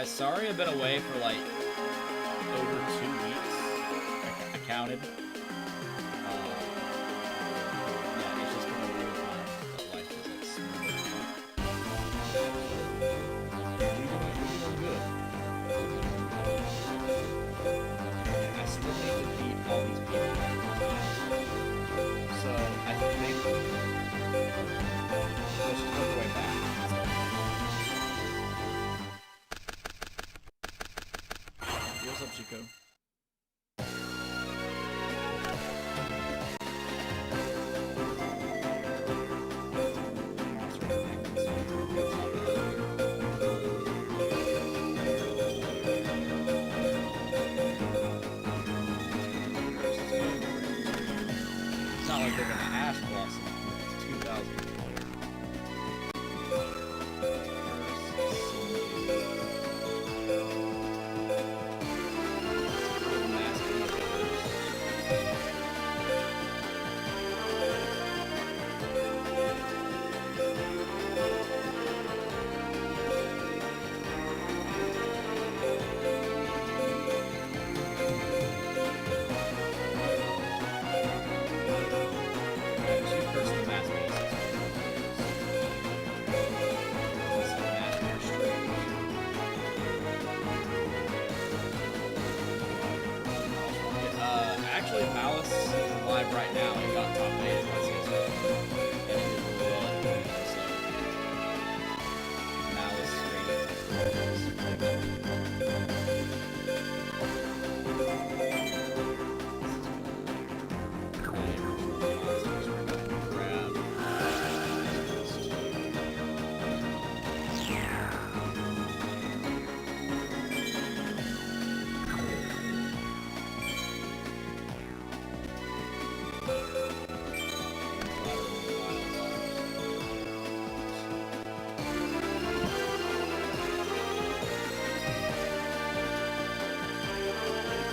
guys. Sorry I've been away for like over 2 weeks. I counted. Yeah, it's just been a weird time. But life is like smooth. We're doing good. I still need to beat all these people. So I think let's just work our way back. What's up, Chico? It's not like they're gonna Ash Blossom. It's 2020. Actually, Malice is live right now. He got top 8 at CS:GO. And he did really well at doing it, so. Malice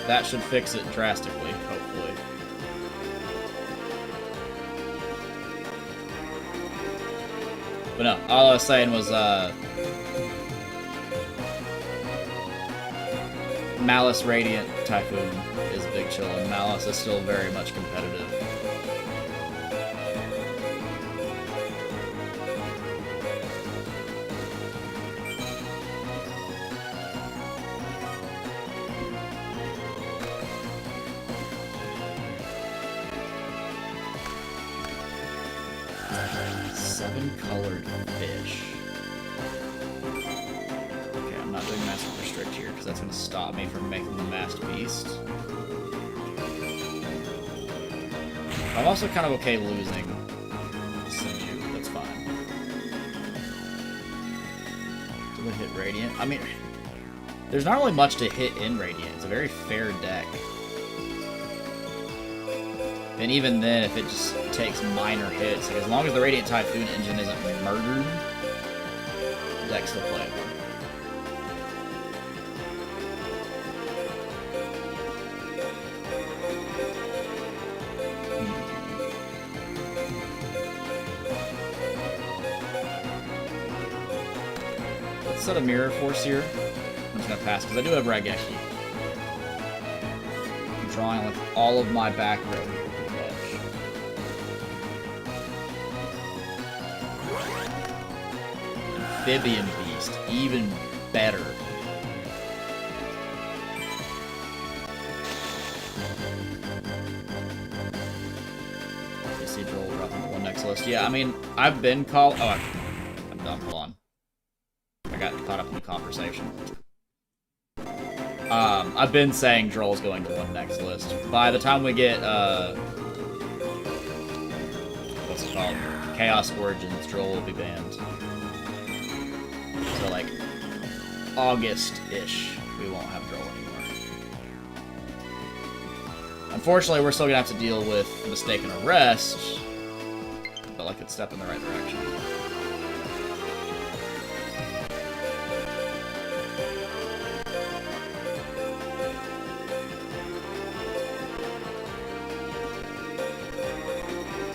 That should fix it drastically, hopefully. But no, all I was saying was, Malice Radiant Typhoon is big chill, and Malice is still very much competitive. Colored fish. Okay, I'm not doing Master Restrict here because that's going to stop me from making the Masked Beast. I'm also kind of okay losing Sinew. That's fine. Do we hit Radiant? I mean, there's not really much to hit in Radiant. It's a very fair deck. And even then, if it just takes minor hits, like as long as the Radiant Typhoon engine isn't murdered, the deck's still playable. Let's set a Mirror Force here. I'm just gonna pass, because I do have Raigeki. I'm drawing with all of my back row here. Amphibian Beast, even better. You see Joel dropping the one next list. Yeah, I mean, I've been called. Oh, I'm done. Hold on. I got caught up in the conversation. I've been saying Droll's going to one next list. By the time we get, what's it called? Chaos Origins, Droll will be banned. So, like, August-ish, we won't have Droll anymore. Unfortunately, we're still gonna have to deal with Mistaken Arrest, but, like, it's a step in the right direction.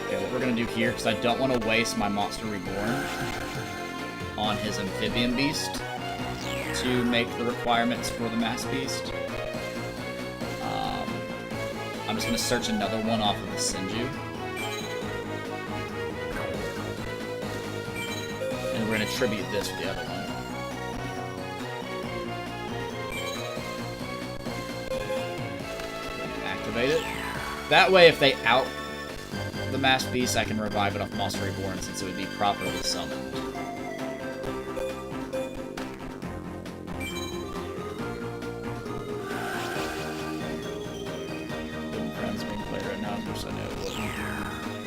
Okay, what we're gonna do here, because I don't want to waste my Monster Reborn on his Amphibian Beast. to make the requirements for the Mass Beast. I'm just going to search another one off of the Senju. And we're going to attribute this to the other one. Activate it. That way, if they out the Mass Beast, I can revive it off Monster Reborn since it would be properly summoned.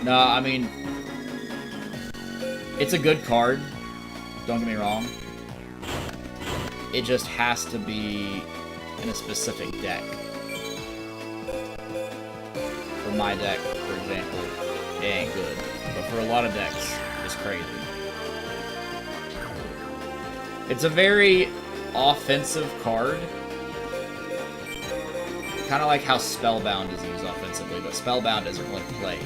No, I mean, it's a good card, don't get me wrong. It just has to be in a specific deck. For my deck, for example, it ain't good. But for a lot of decks, it's crazy. It's a very offensive card. Kind of like how Spellbound is used offensively, but Spellbound isn't really played.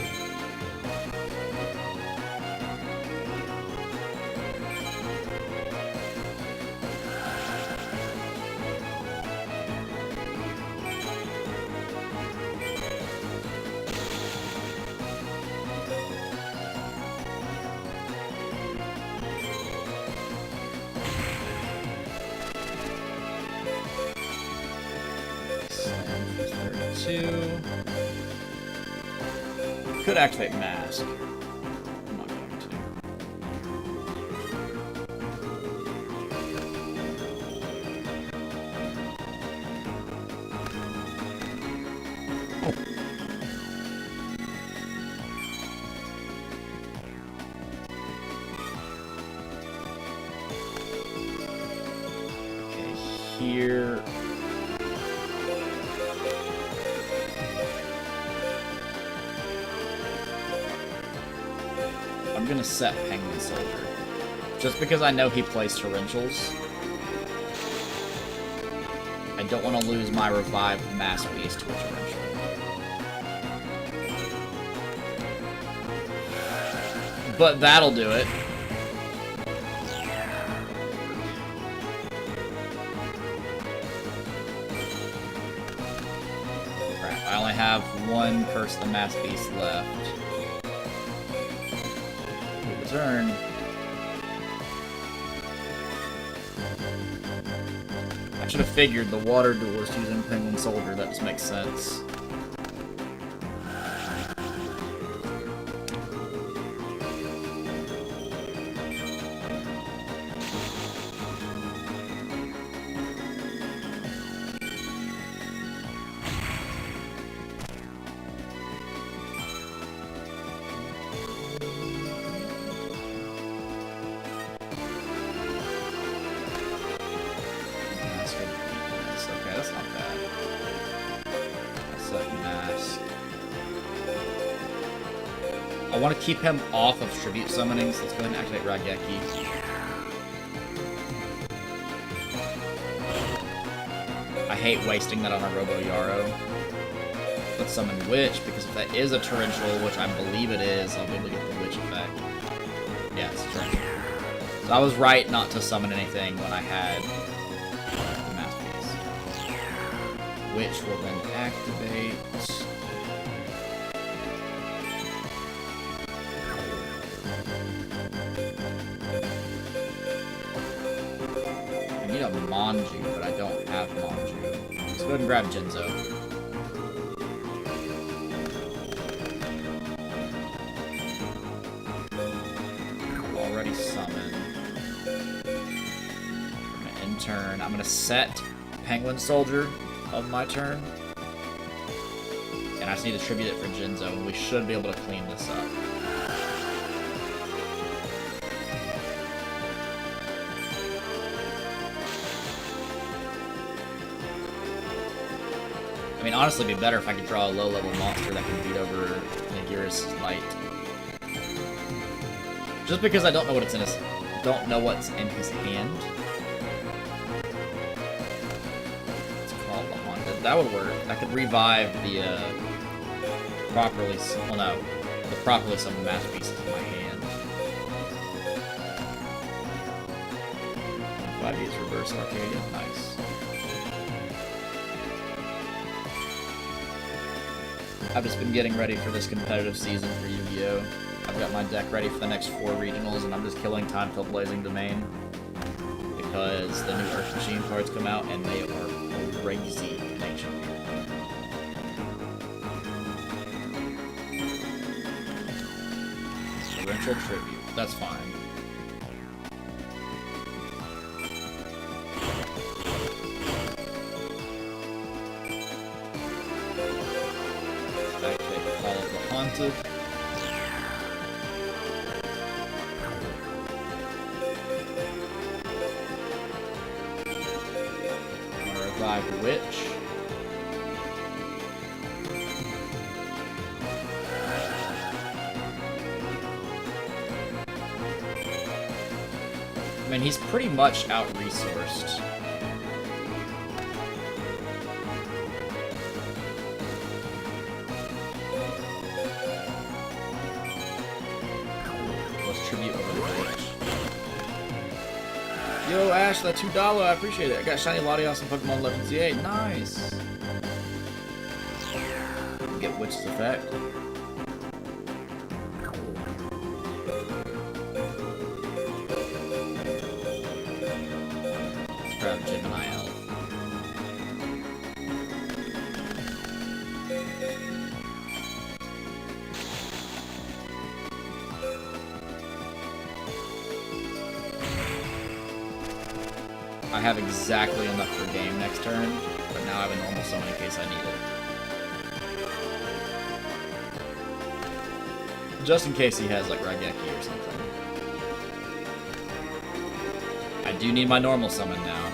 Could activate Mask. I'm not going to. Okay, here. I'm gonna set Penguin Soldier. Just because I know he plays Torrentials. I don't want to lose my revived Mass Beast to a Torrential. But that'll do it. Crap, I only have one Curse the Mass Beast left. Turn. I should have figured the water doors using Penguin Soldier. That just makes sense. I want to keep him off of Tribute Summonings. Let's go ahead and activate Raigeki. I hate wasting that on a Robo Yarrow. Let's summon Witch, because if that is a Torrential, which I believe it is, I'll be able to get the Witch effect. Yeah, it's a Torrential. So I was right not to summon anything when I had the Masterpiece. Witch will then activate. I need a Manju, but I don't have Manju. Let's go ahead and grab Jinzo. Already summoned. I'm gonna end turn. I'm gonna set Penguin Soldier of my turn. And I just need to tribute it for Jinzo, and we should be able to clean this up. I mean, honestly, it'd be better if I could draw a low-level monster that can beat over Nagira's Light. Just because I don't know what it's in his, don't know what's in his hand. It's called the Haunted. That would work. I could revive the properly, well, no, the properly summoned masterpiece in my hand. If I 5D's reverse Arcadia. Nice. I've just been getting ready for this competitive season for Yu-Gi-Oh! I've got my deck ready for the next 4 regionals, and I'm just killing time till Blazing Domain. Because the new Earth Machine cards come out, and they are crazy in Ancient. Torrential Tribute. That's fine. Activate Call of the Haunted. Revive the Witch. I mean, he's pretty much out-resourced. Let's tribute over the village. Yo, Ash, that $2, I appreciate it. I got Shiny Latios and Pokemon Legends Z8. Nice! Get Witch's Effect. Let's grab Gemini Elf. I have exactly enough for game next turn, but now I have a normal summon in case I need it. Just in case he has, like, Raigeki or something. I do need my normal summon now.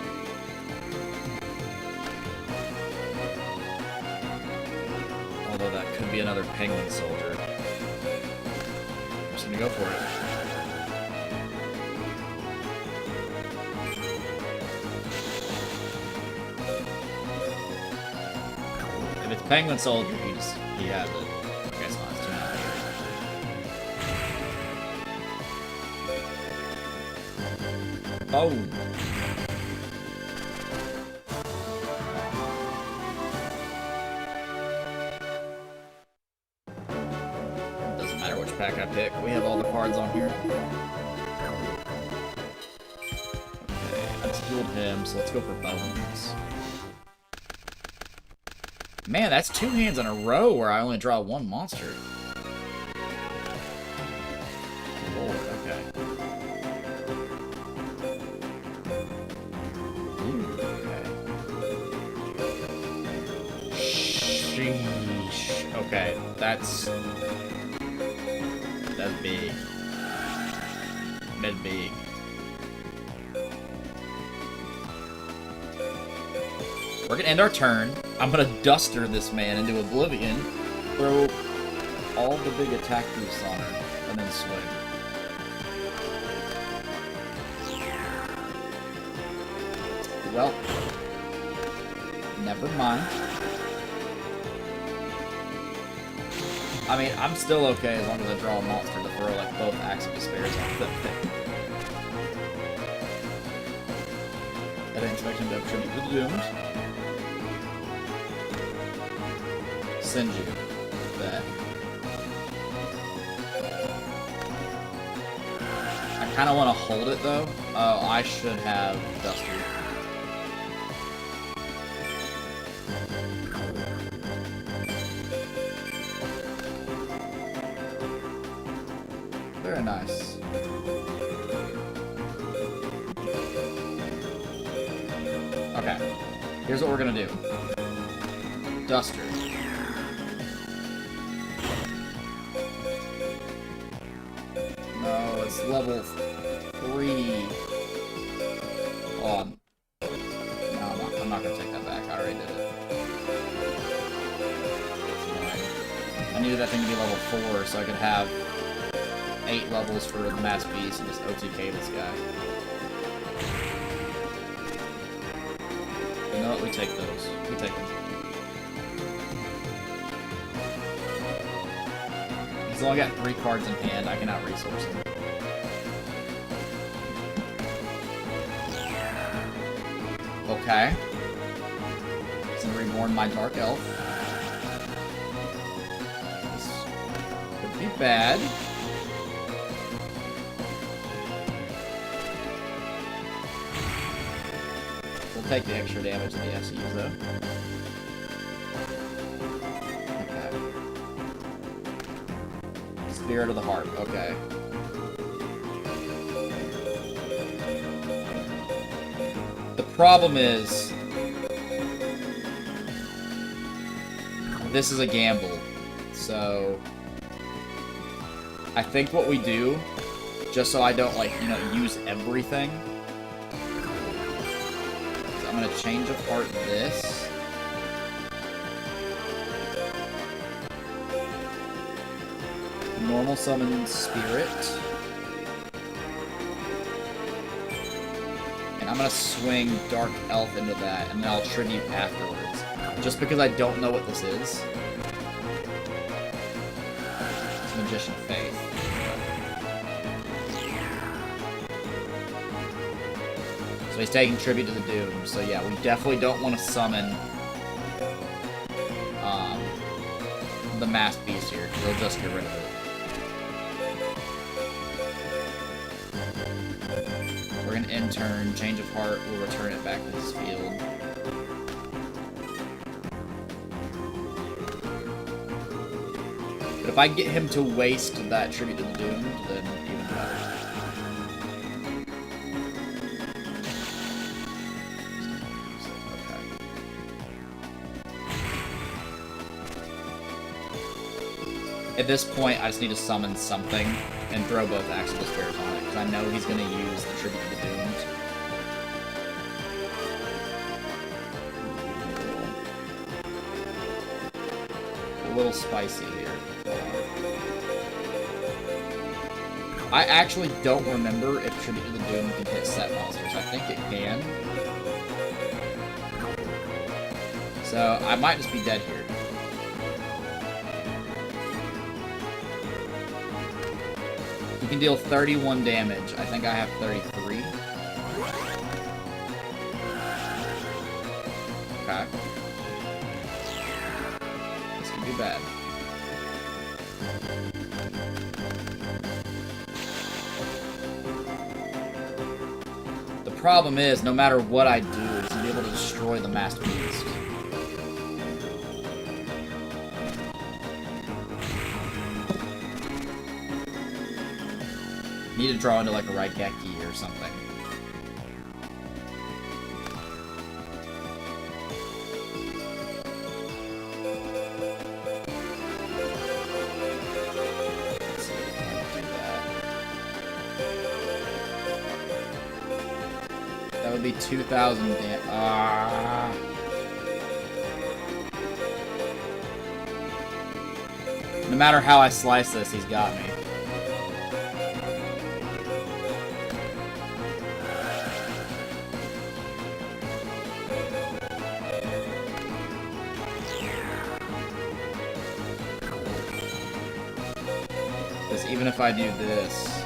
Although that could be another Penguin Soldier. I'm just gonna go for it. If it's Penguin Soldier, he has it. Okay, it's not. It's too much. Oh. Doesn't matter which pack I pick. We have all the cards on here. Okay, I just healed him, so let's go for Bones. Man, that's 2 hands in a row where I only draw 1 monster. Lord, okay. Ooh, okay. Sheesh. Okay, that's big. That's big. We're gonna end our turn. I'm gonna duster this man into oblivion, throw all the big attack boosts on her, and then swing. Well, never mind. I mean, I'm still okay as long as I draw a monster to throw like both Acts of Despairs on that thing. I didn't expect him to have tribute to the Doomed. Send you that. I kind of want to hold it though. Oh, I should have Duster. Very nice. Okay, here's what we're gonna do. Duster. No, it's level 3. Oh, no, I'm not gonna take that back. I already did it. I needed that thing to be level 4 so I could have 8 levels for the Mass Beast and just OTK this guy. You know what? We take those. We take them. He's only got 3 cards in hand. I can out-resource him. Okay. So reborn my Dark Elf. This could be bad. We'll take the extra damage of the SEs though. Okay. Spirit of the Heart, okay. The problem is, this is a gamble, so I think what we do, just so I don't, like, you know, use everything, is I'm gonna change of heart this. Normal summon Spirit. I'm gonna swing Dark Elf into that, and then I'll tribute afterwards. Just because I don't know what this is. It's Magician of Faith. So he's taking tribute to the Doom. So yeah, we definitely don't want to summon the Masked Beast here, because he'll just get rid of it. We're gonna end turn, change of heart, we'll return it back to this field. But if I get him to waste that tribute to the Doomed, then even better. Okay. At this point, I just need to summon something and throw both Axe of Despairs on it, because I know he's going to use the tribute to the Doomed. A little spicy here. I actually don't remember if tribute to the Doomed can hit set monsters. I think it can. So I might just be dead here. You can deal 31 damage. I think I have 33. Okay. This could be bad. The problem is, no matter what I do, he's gonna be able to destroy the Masked Beast. Need to draw into like a Raigeki or something. Let's see if I can do that. That would be 2,000 damage. Ah. No matter how I slice this, he's got me. Even if I do this.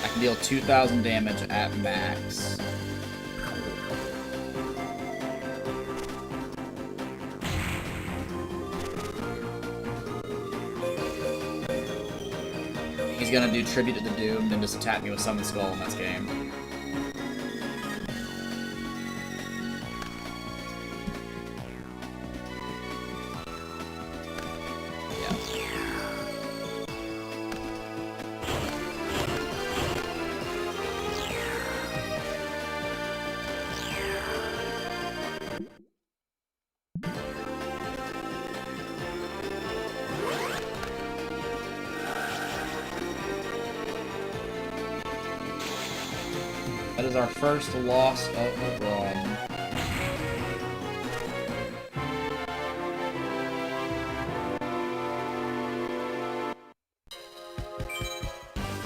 I can deal 2,000 damage at max. He's gonna do Tribute to the Doomed and just attack me with Summon Skull in this game. That is our first loss of the run.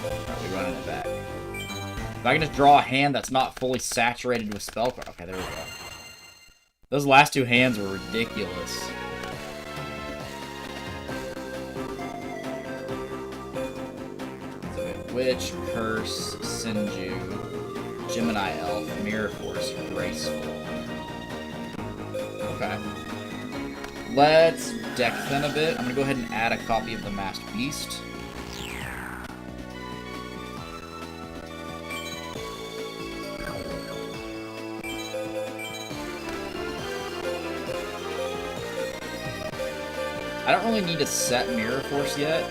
Alright, we running it back. If I can just draw a hand that's not fully saturated with spell card. Okay, there we go. Those last two hands were ridiculous. Witch, Curse, Sinju, Gemini Elf, Mirror Force, Graceful. Okay. Let's deck thin a bit. I'm gonna go ahead and add a copy of the Masked Beast. I don't really need to set Mirror Force yet.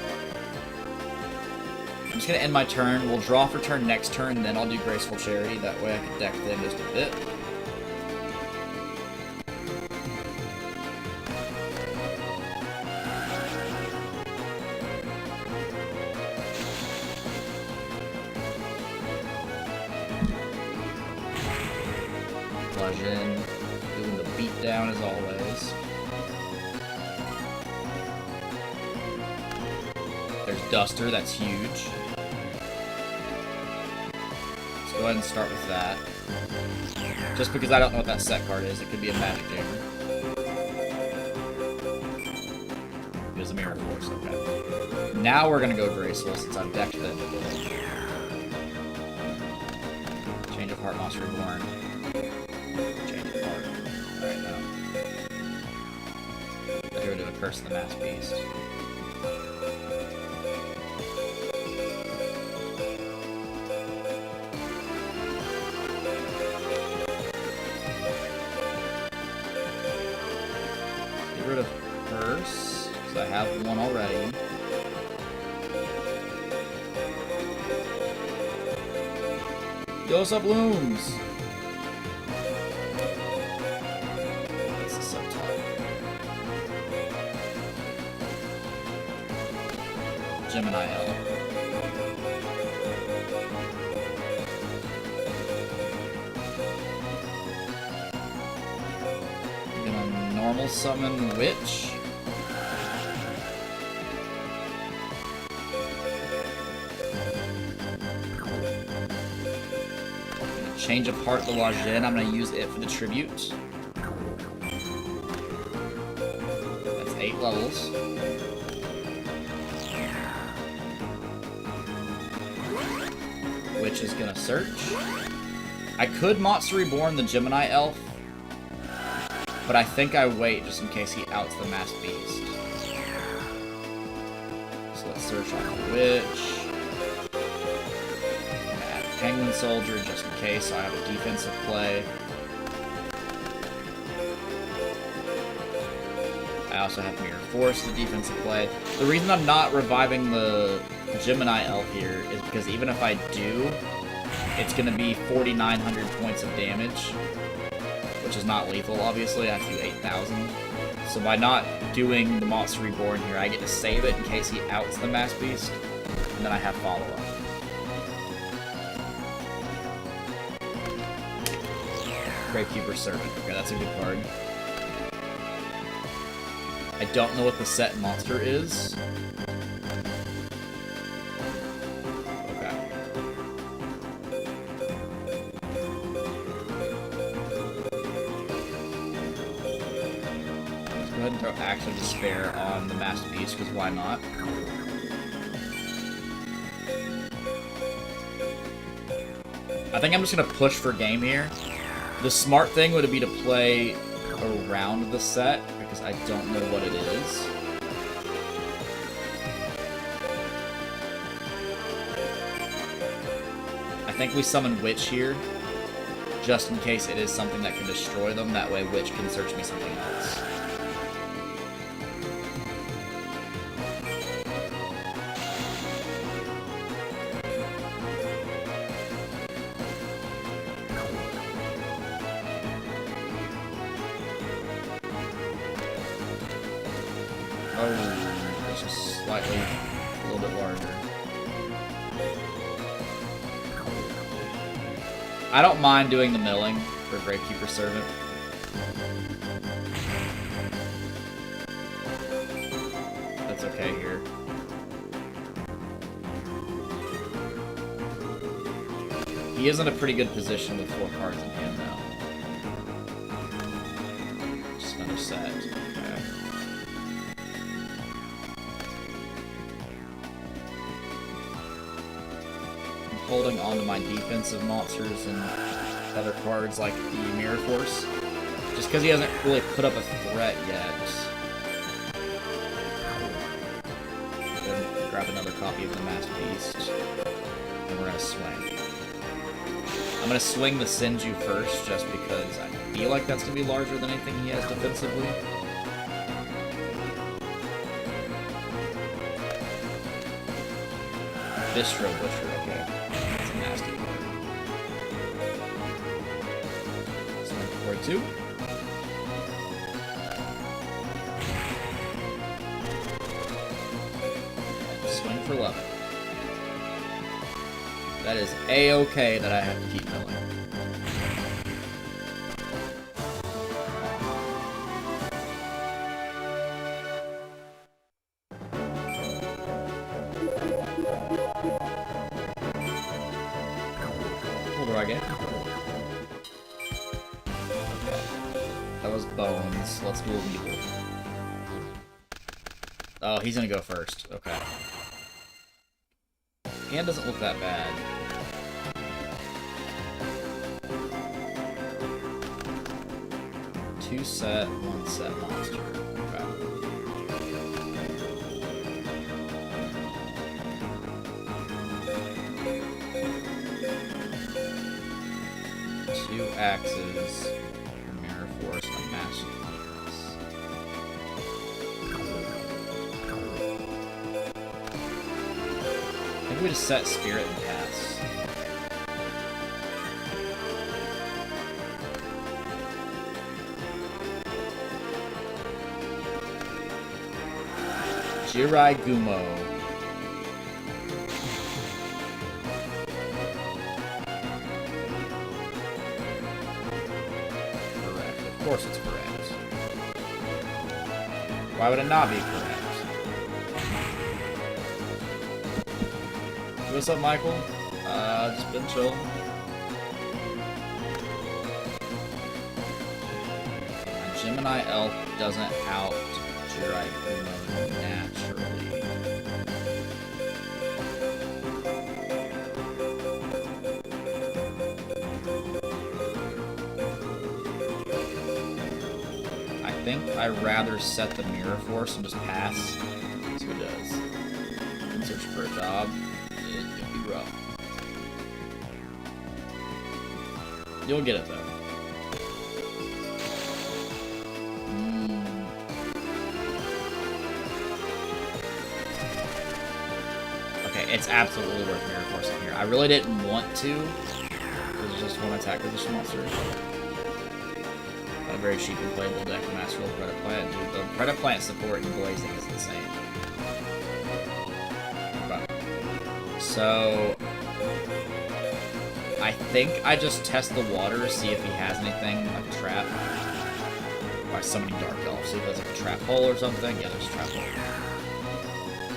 I'm just gonna end my turn. We'll draw for turn next turn, then I'll do Graceful Charity. That way I can deck thin just a bit. Bludgeon, doing the beatdown as always. There's Duster, that's huge. Let's go ahead and start with that. Just because I don't know what that set card is, it could be a Magic Jammer. It was a Mirror Force, okay. Now we're gonna go Graceful since I've decked it. Change of Heart, Monster Reborn. Change of Heart. Alright, no. I go to a Curse of the Masked Beast. Get rid of Curse, because I have one already. Ghost of Blooms! This is so tough. Gemini L. I'm gonna normal summon Witch. Change of Heart the Lajin. I'm going to use it for the tribute. That's 8 levels. Which is going to search. I could Monster Reborn the Gemini Elf, but I think I wait just in case he outs the Masked Beast. So let's search on the Witch. Penguin Soldier, just in case, so I have a defensive play. I also have Mirror Force, the defensive play. The reason I'm not reviving the Gemini Elf here is because even if I do, it's going to be 4,900 points of damage, which is not lethal, obviously. I have to do 8,000. So by not doing the Monster Reborn here, I get to save it in case he outs the Masked Beast, and then I have follow-up. Gravekeeper Servant. Okay, that's a good card. I don't know what the set monster is. Okay. Let's go ahead and throw Axe of Despair on the Masked Beast, because why not? I think I'm just going to push for game here. The smart thing would be to play around the set, because I don't know what it is. I think we summon Witch here, just in case it is something that can destroy them. That way Witch can search me something else. Oh, it's just slightly a little bit larger. I don't mind doing the milling for Gravekeeper Servant. That's okay here. He is in a pretty good position with 4 cards in hand now. Just another set. Okay. holding on to my defensive monsters and other cards like the Mirror Force. Just because he hasn't really put up a threat yet. Then grab another copy of the Masked Beast. And we're gonna swing. I'm gonna swing the Senju first, just because I feel like that's gonna be larger than anything he has defensively. Bistro Butcher, okay. That's a nasty card. Swing for 2. Swing for 11. That is A-okay that I have to keep milling. What do I get? Okay. That was Bones. Let's do a Weevil. Oh, he's gonna go first. Okay. Hand doesn't look that bad. Two set, one set monster. Okay. Two axes, Mirror Force, and Master Beast. I think we just set Spirit and pass. Jirai Gumo. Correct. Of course it's correct. Why would it not be correct? What's up, Michael? Just been chill. My Gemini Elf doesn't out Jirai Gumo naturally. I think I'd rather set the Mirror Force and just pass. See what it does. And search for a job. It could be rough. You'll get it though. It's absolutely worth Mirror Forcing here. I really didn't want to. There's just one attack position monster. Got a very cheap and playable deck of Master Roll Credit Plant. Dude, the Credit Plant support in Blazing is insane. Okay. So I think I just test the water, see if he has anything like a trap. By summoning Dark Elf, see if there's like a trap hole or something. Yeah, there's a trap hole.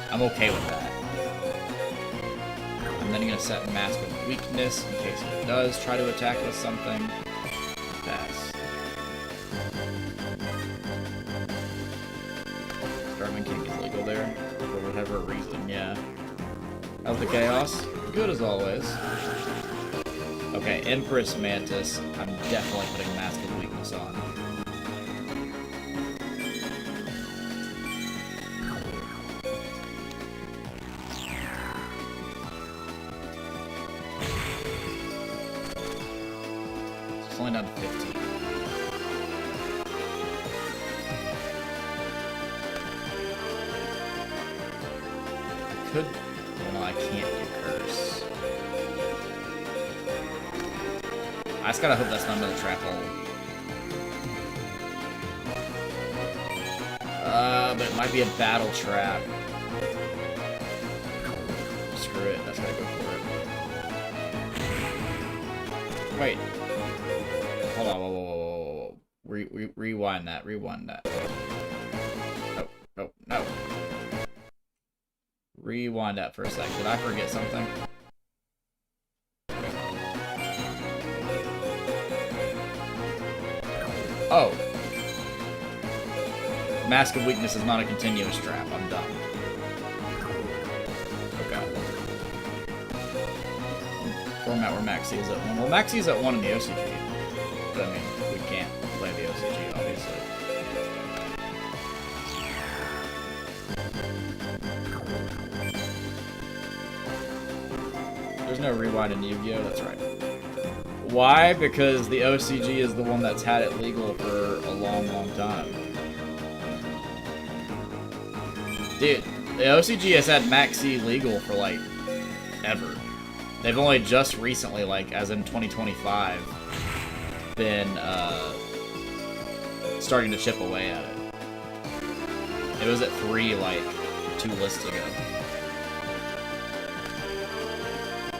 I'm okay with that. And then I'm gonna set Mask of Weakness in case he does try to attack with something. Pass. Starving King is legal there, for whatever reason, yeah. How's the Chaos? Good as always. Okay, Empress Mantis, I'm definitely putting Mask of Weakness on. Only down to 15. I could... Well, no, I can't do Curse. I just gotta hope that's not another trap hole. But it might be a battle trap. Screw it, that's gotta go for it. Wait. Hold on, whoa. Rewind that. Oh, no. Rewind that for a sec. Did I forget something? Oh. Mask of Weakness is not a continuous trap. I'm done. Okay. format where Maxi is at 1. Well, Maxi is at 1 in the OCG. But, I mean, we can't play the OCG, obviously. There's no rewind in Yu-Gi-Oh! That's right. Why? Because the OCG is the one that's had it legal for a long, long time. Dude, the OCG has had Maxi legal for, like, ever. They've only just recently, like, as in 2025, been, starting to chip away at it. It was at 3, like, 2 lists ago.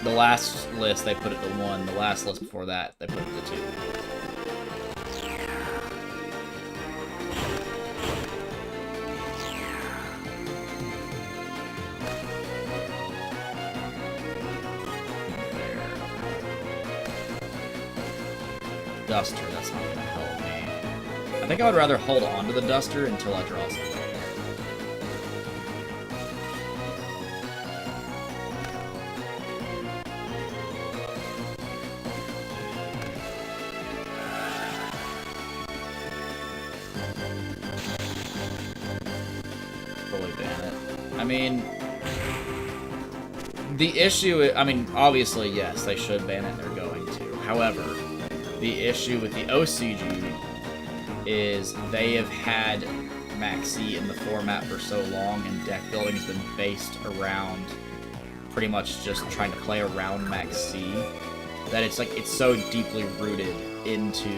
The last list, they put it to 1. The last list before that, they put it to 2. Duster, that's not gonna help me. I think I would rather hold on to the Duster until I draw something. Fully ban it. I mean, the issue, I mean, obviously, yes, they should ban it, and they're going to. However, the issue with the OCG is they have had Maxi in the format for so long, and deck building has been based around pretty much just trying to play around Maxi, that it's like, it's so deeply rooted into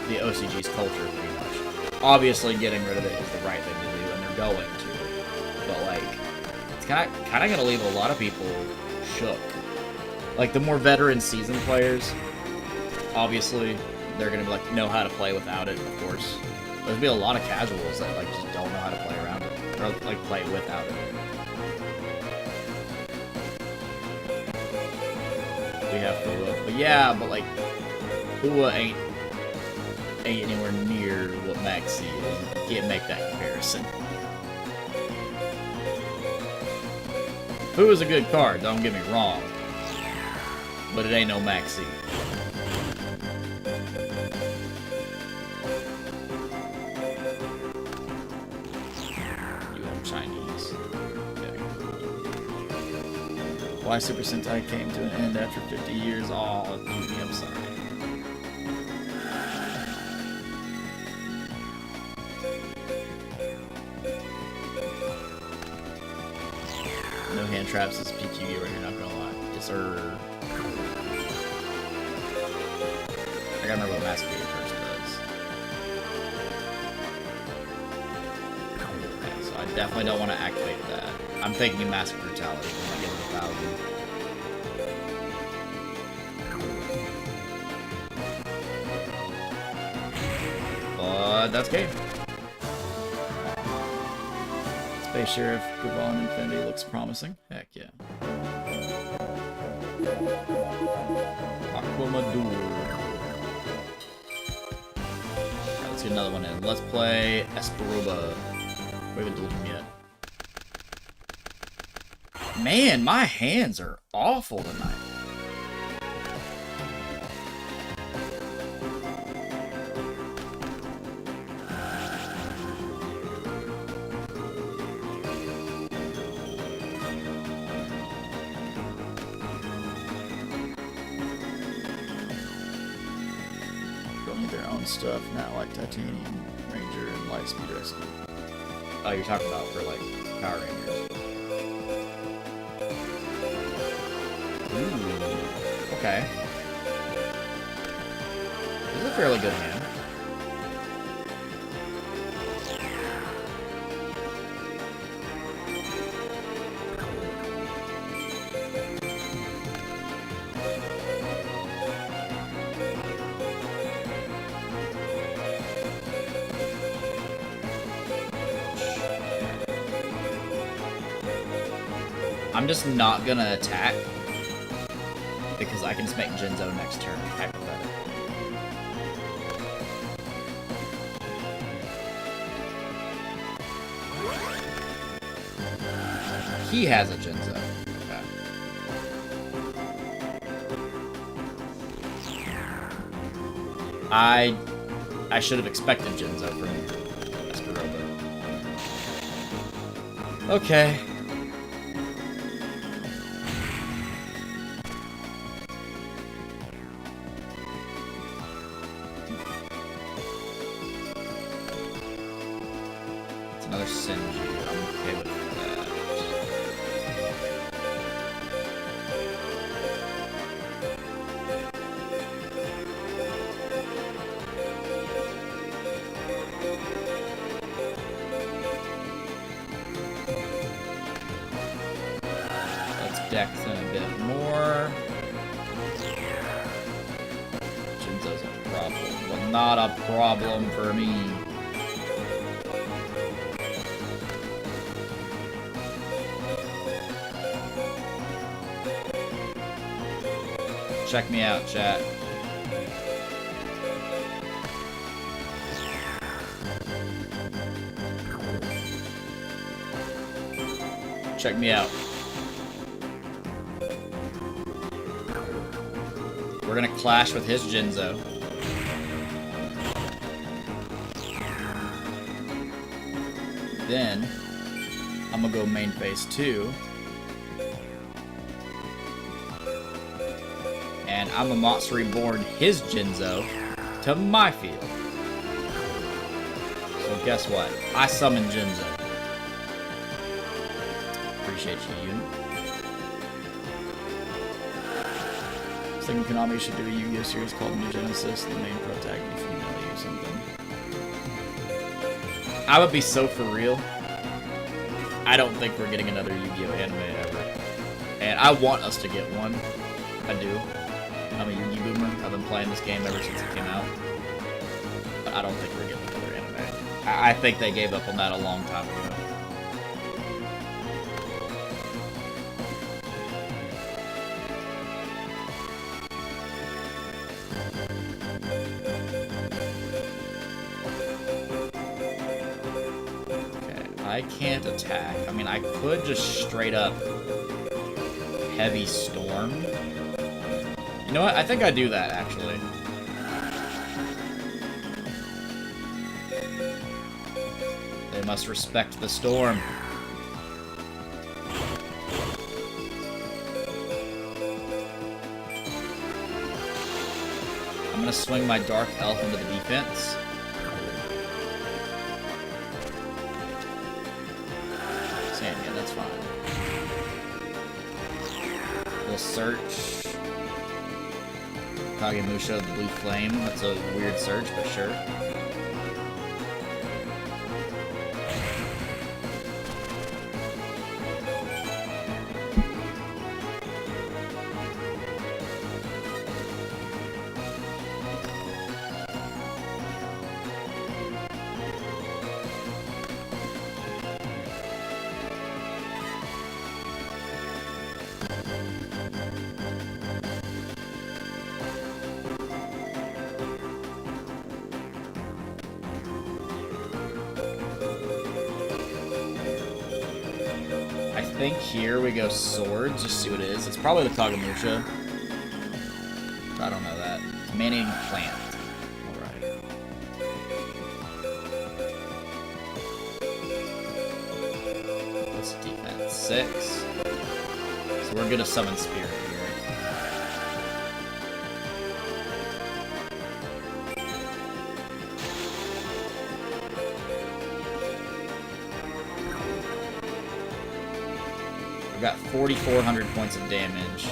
the OCG's culture, pretty much. Obviously, getting rid of it is the right thing to do, and they're going to. But, like, it's kind of going to leave a lot of people shook. Like, the more veteran seasoned players, obviously, they're going to like know how to play without it, of course. There's be a lot of casuals that like just don't know how to play around it, or like play without it. We have Hua, but yeah, but like Hua ain't anywhere near what Maxi is. You can't make that comparison. Hua's a good card, don't get me wrong, but it ain't no Maxi. Chinese. Okay. Why Super Sentai came to an end after 50 years? Oh, I'm sorry. No hand traps is PQE right here, not gonna lie. Yes, sir. I gotta remember what Mask first does. I definitely don't want to activate that. I'm thinking Mask Brutality when I get to 1,000. But that's game. Space Sheriff, Gavon Infinity looks promising. Heck yeah. Aquamadur. Alright, let's get another one in. Let's play Esperuba. We haven't dueled him yet. Man, my hands are awful tonight. They'll need their own stuff now, like Titanium, Ranger, and Lightspeed Rescue. Oh, you're talking about for, like, Power Rangers. Ooh. Okay. This is a fairly good hand. I'm just not gonna attack because I can just make Jinzo next turn, hypothetically. He has a Jinzo. Okay. I should have expected Jinzo from Escaroba. Okay. It's another Senju. I'm okay with that. Dex in a bit more. Jinzo's a problem, but not a problem for me. Check me out, chat. Check me out. We're gonna clash with his Jinzo. Then, I'm gonna go main phase 2. And I'm a Monster Reborn his Jinzo to my field. So guess what? I summon Jinzo. Appreciate you. I was thinking Konami should do a Yu-Gi-Oh series called New Genesis, the main protagonist female or something. I would be so for real. I don't think we're getting another Yu-Gi-Oh anime ever. And I want us to get one. I do. I'm a Yu-Gi boomer. I've been playing this game ever since it came out. But I don't think we're getting another anime. I think they gave up on that a long time ago. I can't attack. I mean, I could just straight up heavy storm. You know what? I think I do that, actually. They must respect the storm. I'm gonna swing my Dark Elf into the defense. Yeah, that's fine. We'll search. Kagemusha, the Blue Flame. That's a weird search, but sure. I think here we go swords, just see what it is. It's probably the Kagemusha. I don't know that. Manning plant. Alright. What's defense? 6. So we're gonna summon Spirit here. Got 4,400 points of damage.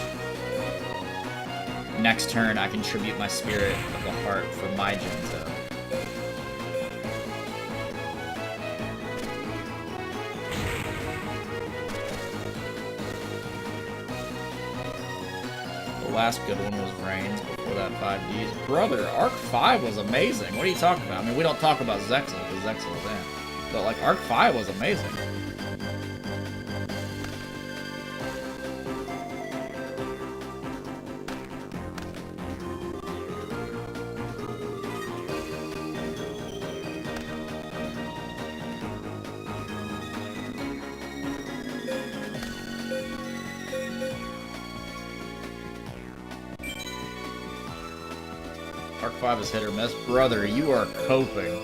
Next turn, I can tribute my Spirit of the Heart for my Jinzo. The last good one was Reigns before that 5Ds. Brother, Arc 5 was amazing. What are you talking about? I mean, we don't talk about Zexal because Zexal was in. But, like, Arc 5 was amazing. Arc 5 is hit or miss. Brother, you are coping.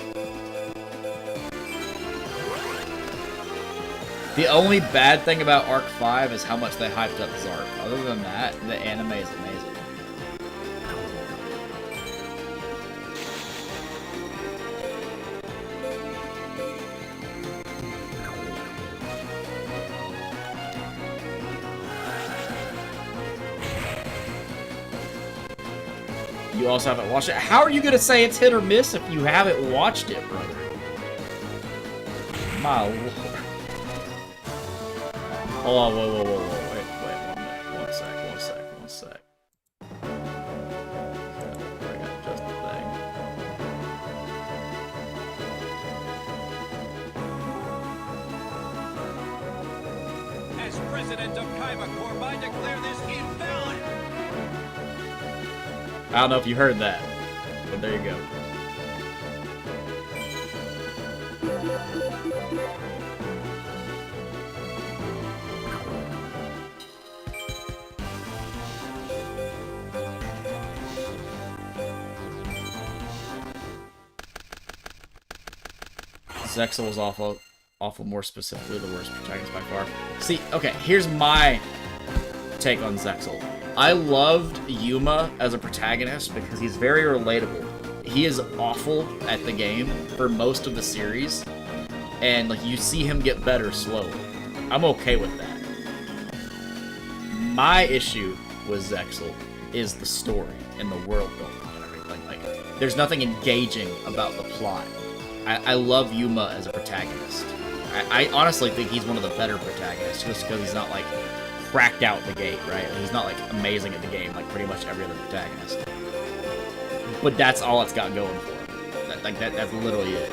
The only bad thing about Arc 5 is how much they hyped up Zark. Other than that, the anime is amazing. You also haven't watched it. How are you gonna say it's hit or miss if you haven't watched it, brother? My lord. Hold on, whoa. Wait, 1 sec. I got just the thing. As president of Kaiba Corp, I declare this invalid. I don't know if you heard that, but there you go. Zexal was awful more specifically the worst protagonist by far. See, okay, here's my take on Zexal. I loved Yuma as a protagonist because he's very relatable. He is awful at the game for most of the series, and like you see him get better slowly. I'm okay with that. My issue with Zexal is the story and the world building and everything. Like, there's nothing engaging about the plot. I love Yuma as a protagonist. I honestly think he's one of the better protagonists just because he's not like cracked out the gate, right? He's not like amazing at the game like pretty much every other protagonist. But that's all it's got going for him. That's literally it.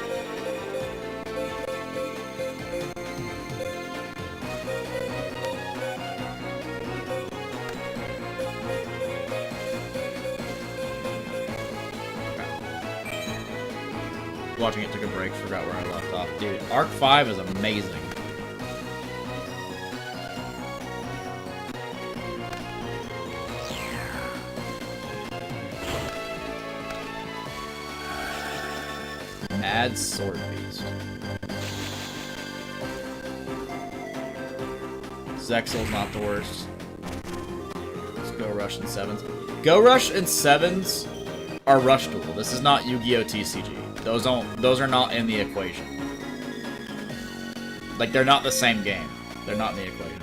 Watching it took a break, forgot where I left off. Dude, Arc 5 is amazing. Mad Sword Beast. Zexal's not the worst. Let's Go Rush and 7s. Go Rush and 7s are Rush Duel. This is not Yu-Gi-Oh! TCG. Those are not in the equation. Like, they're not the same game. They're not in the equation.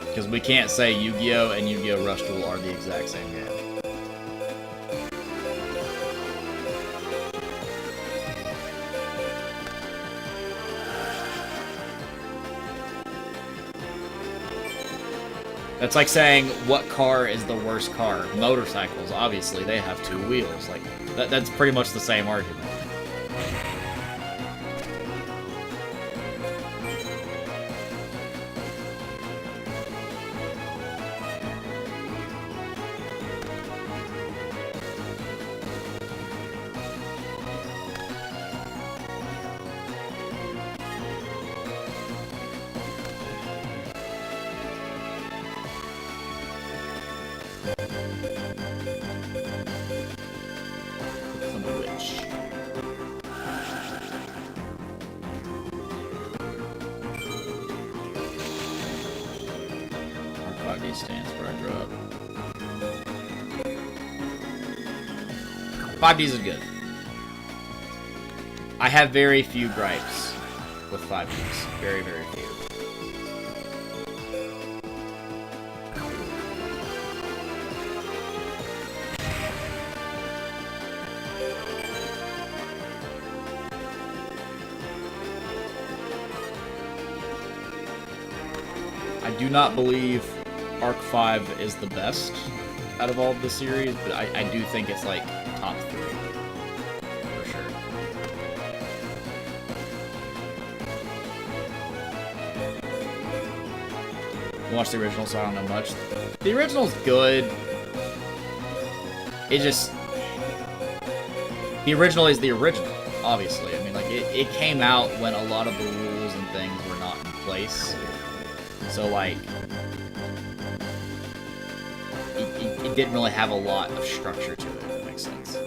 Because we can't say Yu-Gi-Oh! And Yu-Gi-Oh! Rush Duel are the exact same game. That's like saying, what car is the worst car? Motorcycles, obviously, they have 2 wheels. Like, that's pretty much the same argument. Stands for I drop. 5Ds is good. I have very few gripes with 5Ds. Very, very few. I do not believe Arc 5 is the best out of all of the series, but I do think it's like top 3 for sure. I watched the original, so I don't know much. The original's good. It just... The original is the original, obviously. I mean, like, it came out when a lot of the rules and things were not in place. So, like... It didn't really have a lot of structure to it, if that makes sense.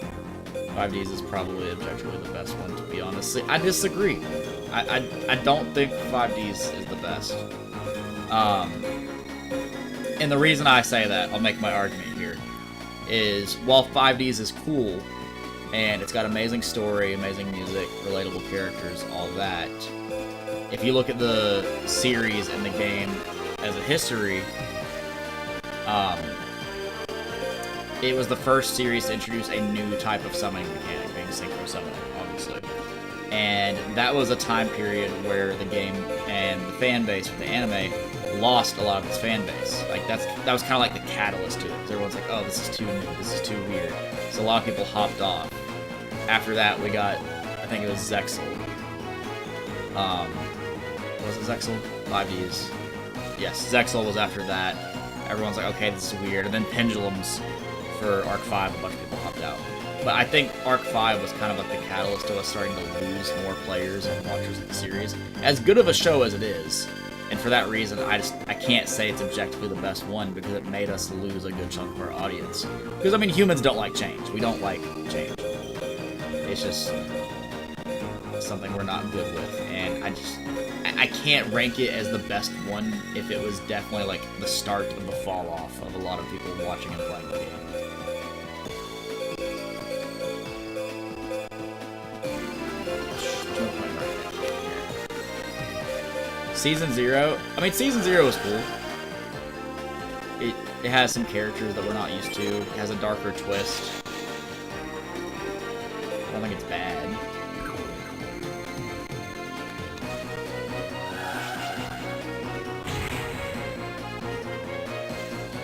5Ds is probably objectively the best one, to be honest. I disagree. I don't think 5Ds is the best. And the reason I say that, I'll make my argument here, is while 5Ds is cool, and it's got amazing story, amazing music, relatable characters, all that, if you look at the series and the game as a history, it was the first series to introduce a new type of summoning mechanic, being synchro summoning, obviously. And that was a time period where the game and the fan base with the anime lost a lot of its fan base. Like that was kind of like the catalyst to it. Because everyone's like, oh, this is too new, this is too weird. So a lot of people hopped off. After that, we got, I think it was Zexal. Was it Zexal? 5Ds. Yes, Zexal was after that. Everyone's like, okay, this is weird. And then Pendulums for Arc 5, a bunch of people hopped out. But I think Arc 5 was kind of like the catalyst to us starting to lose more players and watchers of the series. As good of a show as it is, and for that reason, I can't say it's objectively the best one because it made us lose a good chunk of our audience. Because, I mean, humans don't like change. We don't like change. It's just something we're not good with, and I can't rank it as the best one if it was definitely like the start of the fall off of a lot of people watching and playing the game. Season 0, I mean, Season 0 is cool. It has some characters that we're not used to. It has a darker twist. I don't think it's bad.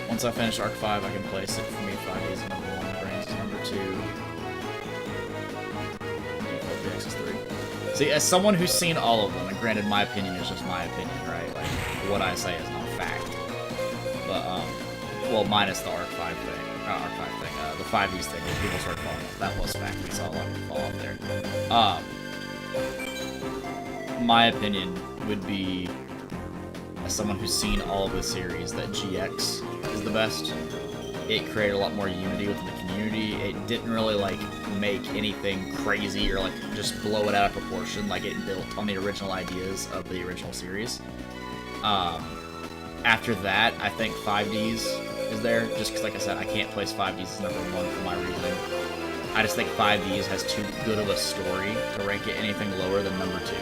Once I finish Arc 5, I can place it. For me, 5 is number 1, Brains is number 2. DX is 3. See, as someone who's seen all of them, and granted my opinion is just my opinion, right? Like, what I say is not fact. But, well, minus the Arc 5 thing. Not Arc 5 thing, the 5Ds thing, when people started falling off. That was fact. We saw a lot of people fall off there. My opinion would be, as someone who's seen all of the series, that GX is the best. It created a lot more unity within the community. It didn't really, like, make anything crazy or, like, just blow it out of proportion. Like, it built on the original ideas of the original series. After that, I think 5Ds is there, just because, like I said, I can't place 5Ds as number 1 for my reasoning. I just think 5Ds has too good of a story to rank it anything lower than number 2.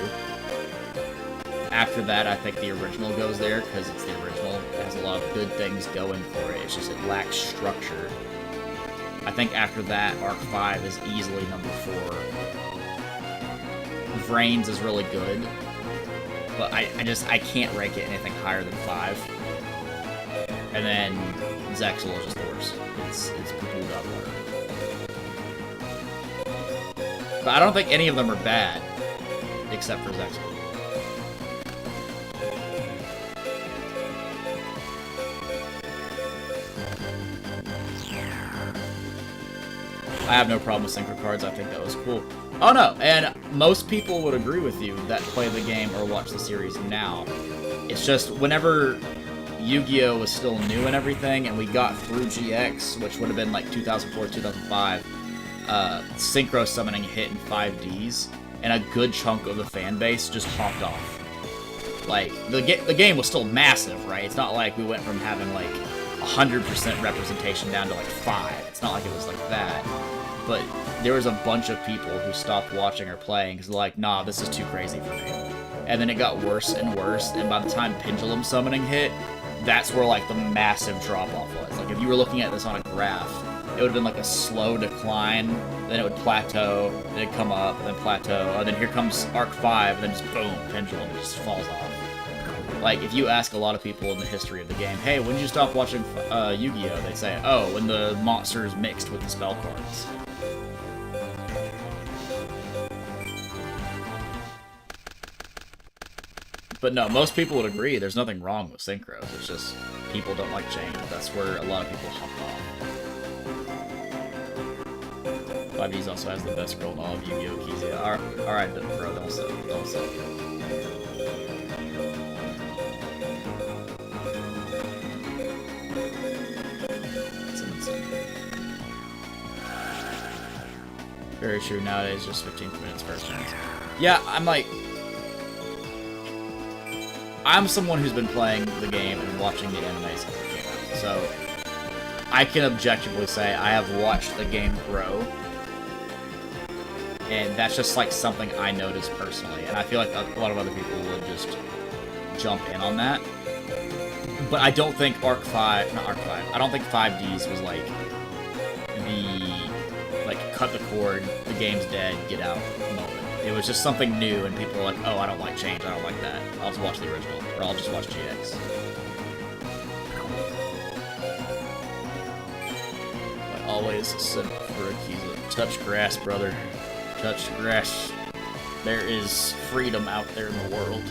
After that, I think the original goes there, because it's the original. It has a lot of good things going for it. It's just it lacks structure. I think after that, Arc 5 is easily number 4. Vrains is really good, but I can't rank it anything higher than 5. And then Zexal is just the worst. It's poo-poo dog water. But I don't think any of them are bad, except for Zexal. I have no problem with synchro cards. I think that was cool. Oh no, and most people would agree with you that play the game or watch the series now. It's just whenever Yu-Gi-Oh was still new and everything, and we got through GX, which would have been like 2004, 2005, synchro summoning hit in 5Ds, and a good chunk of the fan base just hopped off. Like, the game was still massive, right? It's not like we went from having like 100% representation down to like 5. It's not like it was like that. But there was a bunch of people who stopped watching or playing because they're like, nah, this is too crazy for me. And then it got worse and worse, and by the time Pendulum Summoning hit, that's where like the massive drop-off was. Like, if you were looking at this on a graph, it would have been like a slow decline, then it would plateau, then it'd come up, and then plateau, and then here comes Arc 5, and then just boom, Pendulum just falls off. Like, if you ask a lot of people in the history of the game, hey, when did you stop watching Yu-Gi-Oh? They say, oh, when the monsters mixed with the spell cards. But no, most people would agree there's nothing wrong with synchros. It's just people don't like change. That's where a lot of people hop off. 5Ds also has the best scroll in all of Yu-Gi-Oh! Keys. Yeah, alright, bro, don't sell. Don't sell. Someone said. Very true. Nowadays, just 15 minutes first turns. Yeah, I'm someone who's been playing the game and watching the anime since it came out. So, I can objectively say I have watched the game grow. And that's just, like, something I noticed personally. And I feel like a lot of other people would just jump in on that. But I don't think not Arc 5, I don't think 5Ds was, like, cut the cord, the game's dead, get out moment. It was just something new, and people were like, oh, I don't like change, I don't like that. I'll just watch the original, or I'll just watch GX. Like always, simp for Akiza. Touch grass, brother. Touch grass. There is freedom out there in the world.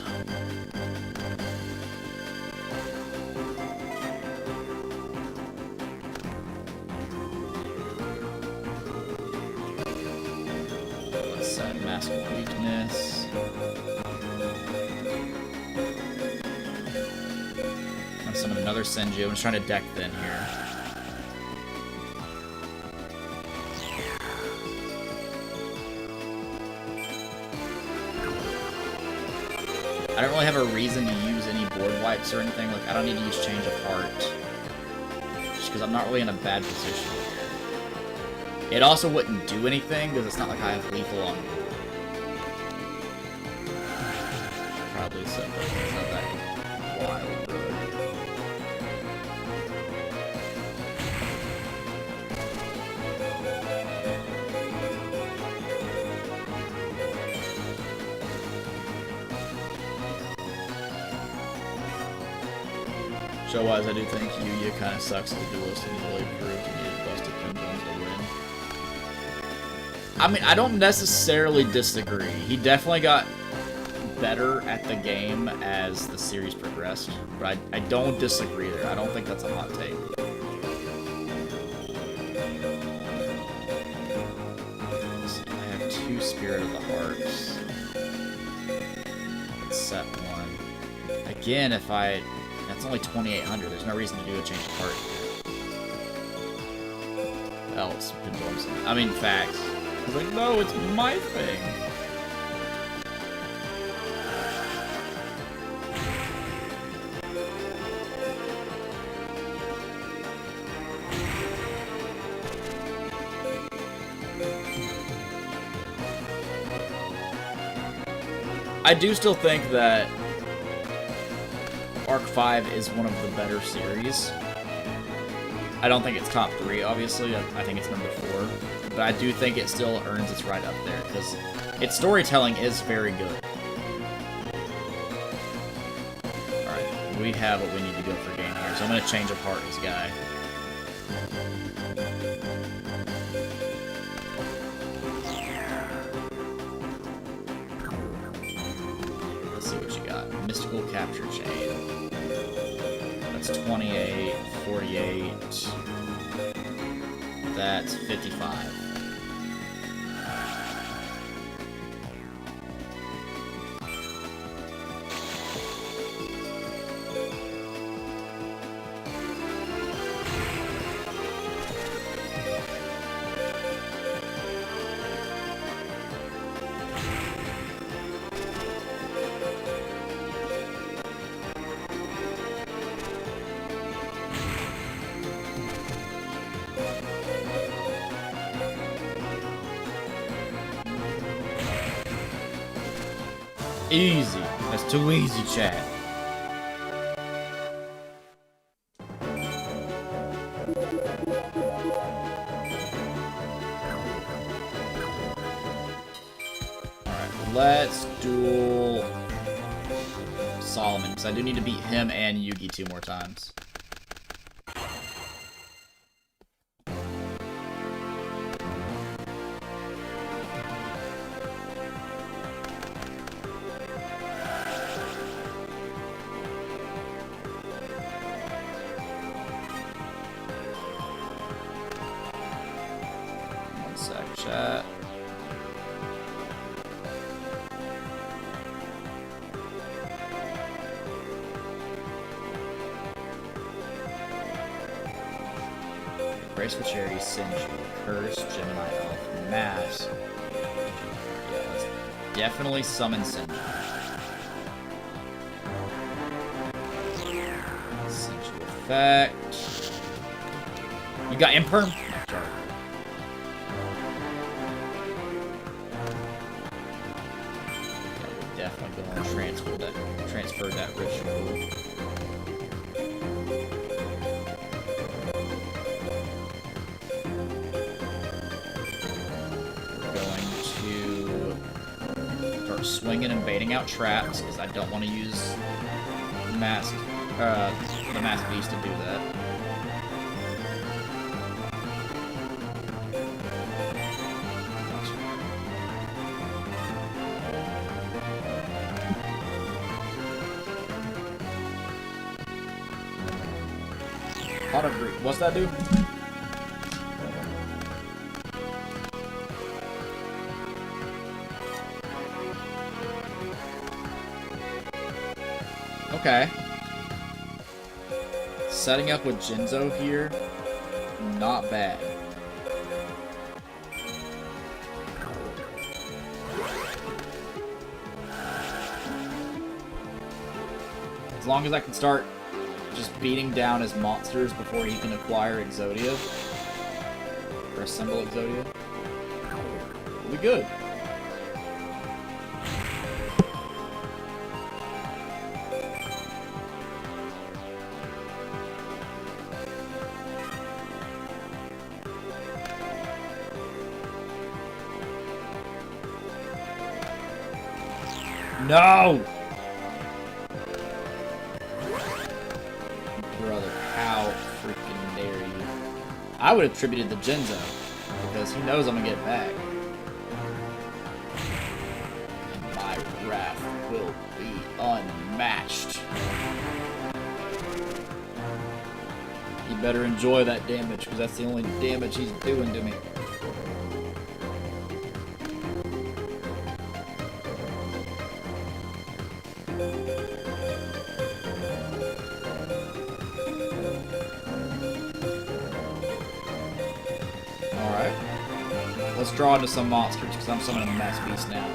Weakness. I'm gonna summon another Senju. I'm just trying to deck thin here. I don't really have a reason to use any board wipes or anything. Like, I don't need to use Change of Heart. Just because I'm not really in a bad position here. It also wouldn't do anything, because it's not like I have lethal on board. Probably something. It's not that wild, really. Show-wise, I do think Yugioh kind of sucks as a duelist and he really proved he needed busted pendulums to win. I mean, I don't necessarily disagree. He definitely got better at the game as the series progressed, but I don't disagree there. I don't think that's a hot take. I have 2 Spirit of the Hearts. Let's set one. Again, if I... That's only 2,800. There's no reason to do a Change of Heart. Oh, it's pendulums. I mean, facts. I was like, no, it's my thing. I do still think that Arc 5 is one of the better series. I don't think it's top 3, obviously. I think it's number 4. But I do think it still earns its right up there, because its storytelling is very good. Alright, we have what we need to go for game here, so I'm going to change apart this guy. Let's see what you got. Mystical Capture Chain. That's 28, 48. That's 55. Easy. That's too easy, chat. Alright, let's duel Solomon, because I do need to beat him and Yugi 2 more times. Chat. Brace for Cherry, Senju. Curse, Gemini Elf, Mask. Yeah, let's definitely summon Senju. Senju effect. You got Imperm? Sorry. Yeah, we're definitely going to transfer that ritual. Swinging and baiting out traps because I don't want to use the masked beast to do that. Pot of Greek. What's that do? Okay. Setting up with Jinzo here, not bad. As long as I can start just beating down his monsters before he can acquire Exodia, or assemble Exodia, we'll be good. No! Brother, how freaking dare you? I would have attributed the Jinzo, because he knows I'm gonna get back. And my wrath will be unmatched. You better enjoy that damage, because that's the only damage he's doing to me. Let's draw into some monsters, because I'm summoning a Mass Beast now.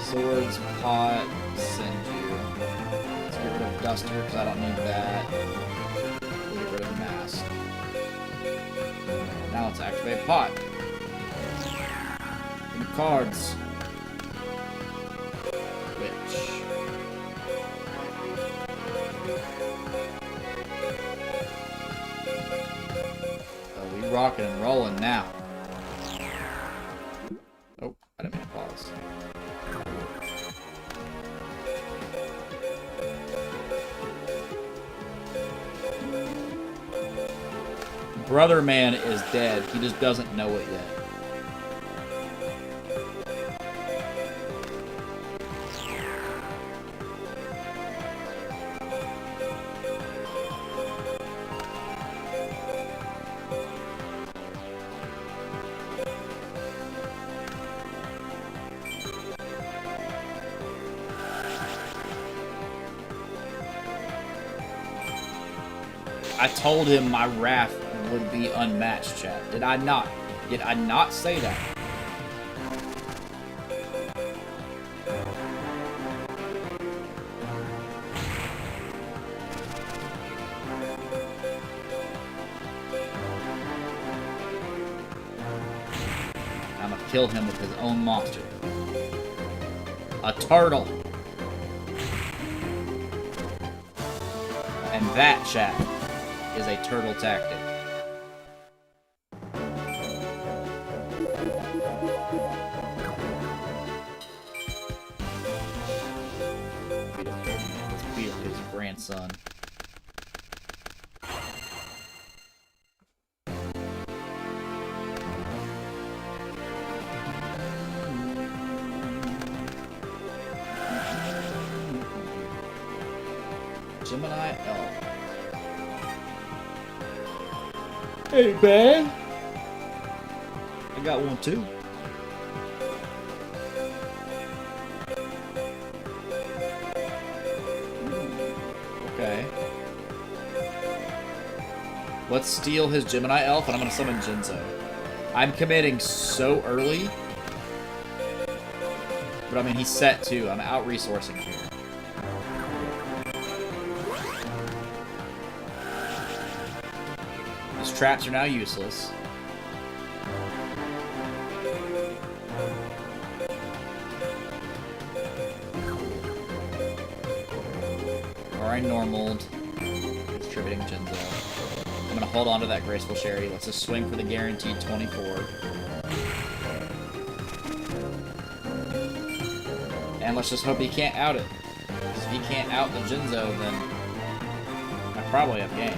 Swords, Pot, Senju. Let's get rid of Duster, because I don't need that. We'll get rid of Mask. Now let's activate Pot. New cards. Witch. Rocking and rolling now. Oh, I didn't mean to pause. Brother Man is dead. He just doesn't know it yet. I told him my wrath would be unmatched, chat. Did I not? Did I not say that? I'm gonna kill him with his own monster. A turtle. And that, chat, is a turtle tactic. Let's beat up his grandson. Gemini Elf. Hey, man. I got one too. Okay. Let's steal his Gemini Elf, and I'm going to summon Jinzo. I'm committing so early. But I mean, he's set too. I'm out-resourcing here. His traps are now useless. Alright, normaled. Distributing Jinzo. I'm gonna hold on to that Graceful Charity. Let's just swing for the guaranteed 24. And let's just hope he can't out it. Because if he can't out the Jinzo, then I probably have game.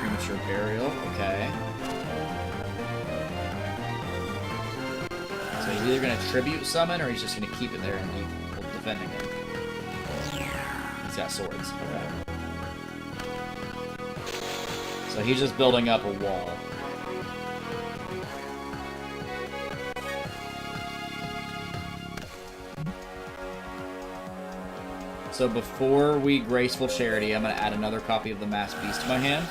Premature Burial, okay. So he's either going to Tribute Summon, or he's just going to keep it there and keep defending it. He's got swords, okay. So he's just building up a wall. So before we Graceful Charity, I'm going to add another copy of the Masked Beast to my hand.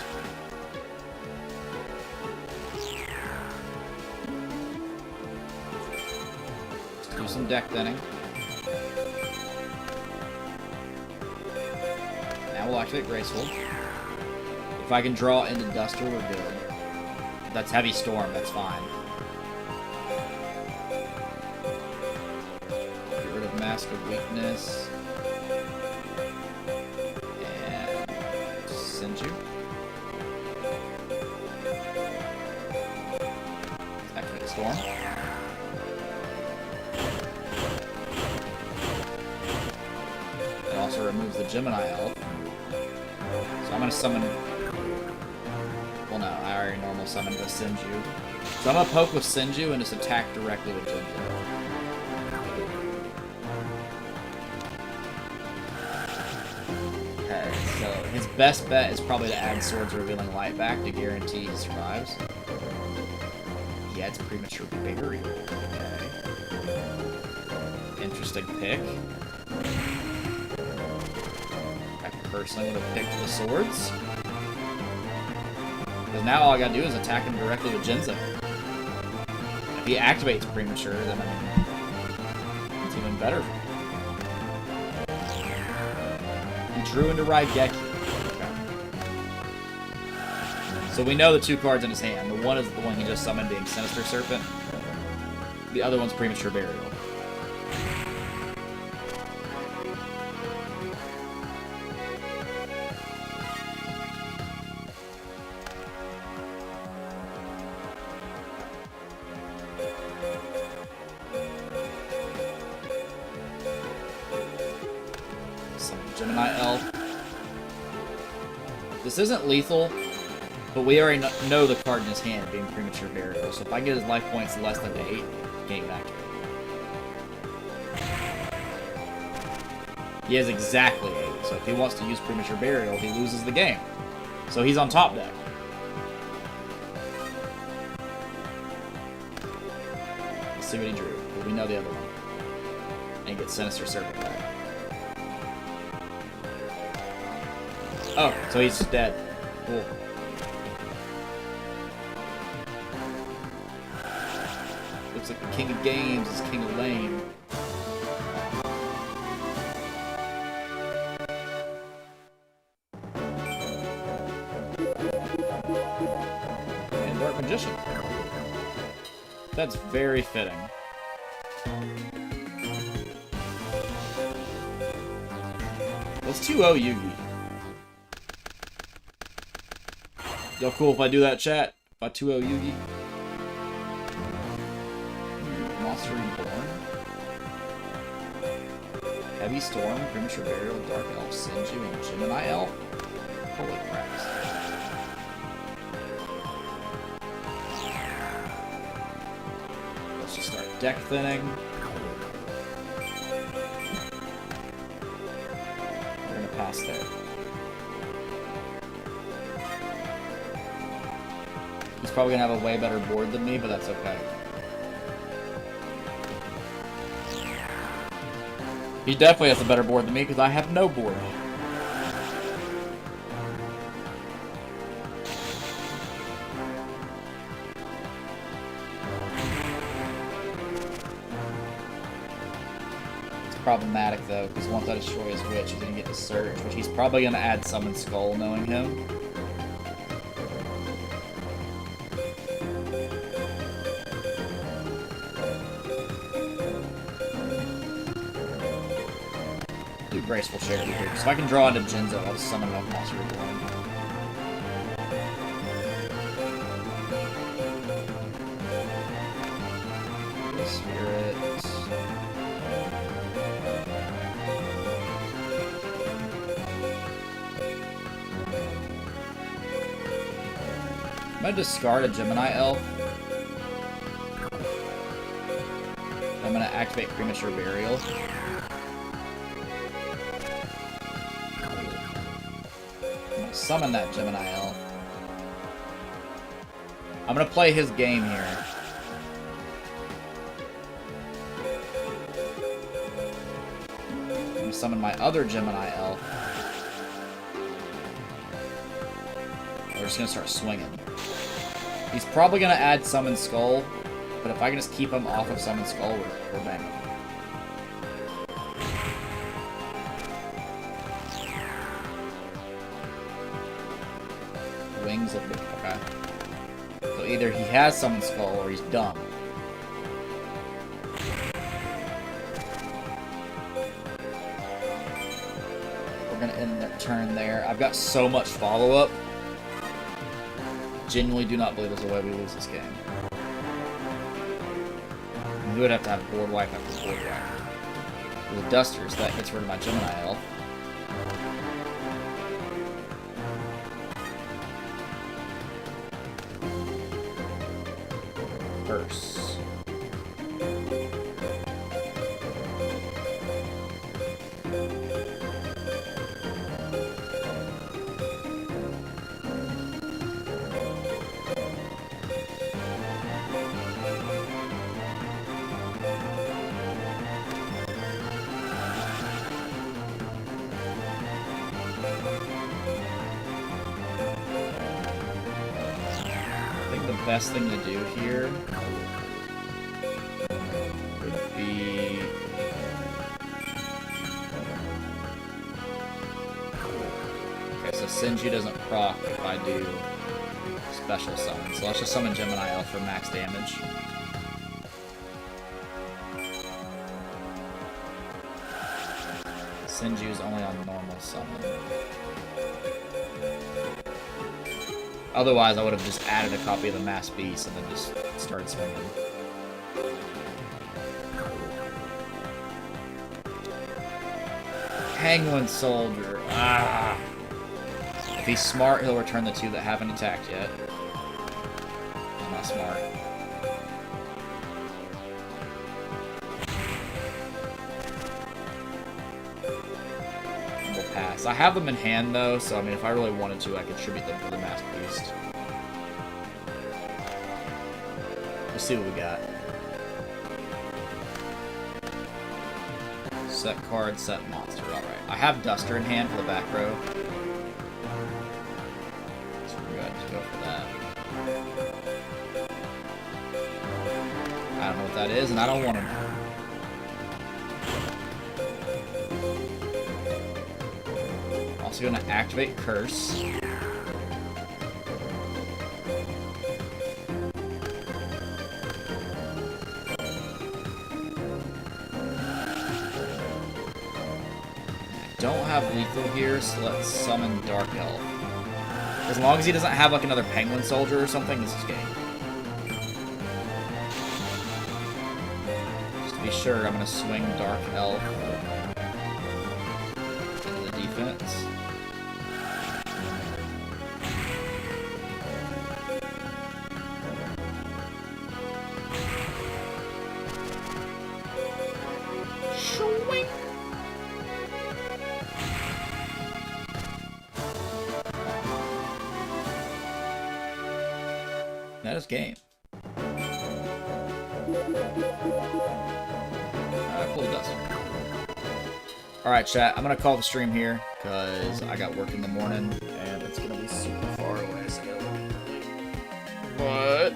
Let's do some deck thinning. Now we'll activate Graceful. If I can draw into Duster, we're good. If that's Heavy Storm, that's fine. Get rid of Mask of Weakness. Activate Storm. It also removes the Gemini Elf. So I'm going to summon... Well, no, I already normal summoned the Sinju. So I'm going to poke with Sinju and just attack directly with Jinzo. So his best bet is probably to add Swords Revealing Light back to guarantee he survives. He adds Premature Burial. Okay. Interesting pick. I personally would have picked the Swords. Because now all I gotta do is attack him directly with Jinzo. If he activates Premature, then I mean, it's even better. Drew into Raigeki. Okay. So we know the two cards in his hand. The one is the one he just summoned, being Sinister Serpent. The other one's Premature Burial. Gemini Elf. This isn't lethal, but we already know the card in his hand being Premature Burial, so if I get his life points less than 8, game back. He has exactly 8, so if he wants to use Premature Burial, he loses the game. So he's on top deck. Let's see what he drew. We know the other one. And he gets Sinister Serpent back. Oh, so he's dead. Cool. Looks like the king of games is king of lame. And Dark Magician. That's very fitting. Let's 2-0 Yugi. Y'all cool if I do that, chat? If I 2-0 Yugi? Monster Reborn? Heavy Storm, Premature Burial, Dark Elf, Sinju, and Gemini Elf? Holy crap. Let's just start deck thinning. We're gonna pass there. He's probably gonna have a way better board than me, but that's okay. He definitely has a better board than me because I have no board. It's problematic though, because once I destroy his witch, he's gonna get to search, which he's probably gonna add summon skull, knowing him. Graceful charity here. So if I can draw into Jinzo, I'll just summon off Monster Reborn. Spirit. I'm gonna discard a Gemini Elf. I'm gonna activate Premature Burial. Summon that Gemini Elf. I'm gonna play his game here. I'm gonna summon my other Gemini Elf. We're just gonna start swinging. He's probably gonna add Summon Skull, but if I can just keep him off of Summon Skull, we're banging. Wings of the... Okay. So either he has Summon Skull or he's dumb. We're gonna end the turn there. I've got so much follow-up. Genuinely do not believe there's a way we lose this game. We would have to have board wipe after board wipe. With the Dusters, that gets rid of my Gemini Elf. Curse. Best thing to do here would be okay, so Senju doesn't proc if I do special summon, so let's just summon Gemini Elf for max damage. Senju is only on normal summon. Otherwise, I would have just added a copy of the Mass Beast and then just started swinging. Penguin Soldier. Ah! If he's smart, he'll return the two that haven't attacked yet. He's not smart. I have them in hand, though, so I mean, if I really wanted to, I could tribute them for the Mass Beast. Let's see what we got. Set card, set monster. Alright. I have Duster in hand for the back row. So we're going to go for that. I don't know what that is, and I don't want to. Also going to activate Curse. Don't have lethal here, so let's summon Dark Elf. As long as he doesn't have like another Penguin Soldier or something, this is game. Just to be sure, I'm going to swing Dark Elf into the defense. That is game. Alright, pull the Duster. Alright, chat, I'm gonna call the stream here, because I got work in the morning, and it's gonna be super far away, so I gotta look. But,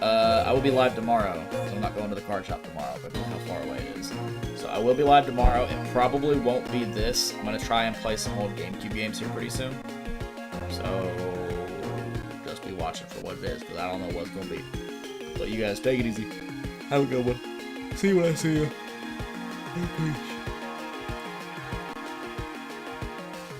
I will be live tomorrow, because I'm not going to the card shop tomorrow, but how far away it is. So I will be live tomorrow. It probably won't be this. I'm gonna try and play some old GameCube games here pretty soon. So, just be watching for what it is, because I don't know what it's gonna be. But you guys, take it easy. Have a good one. See you when I see you. Peace.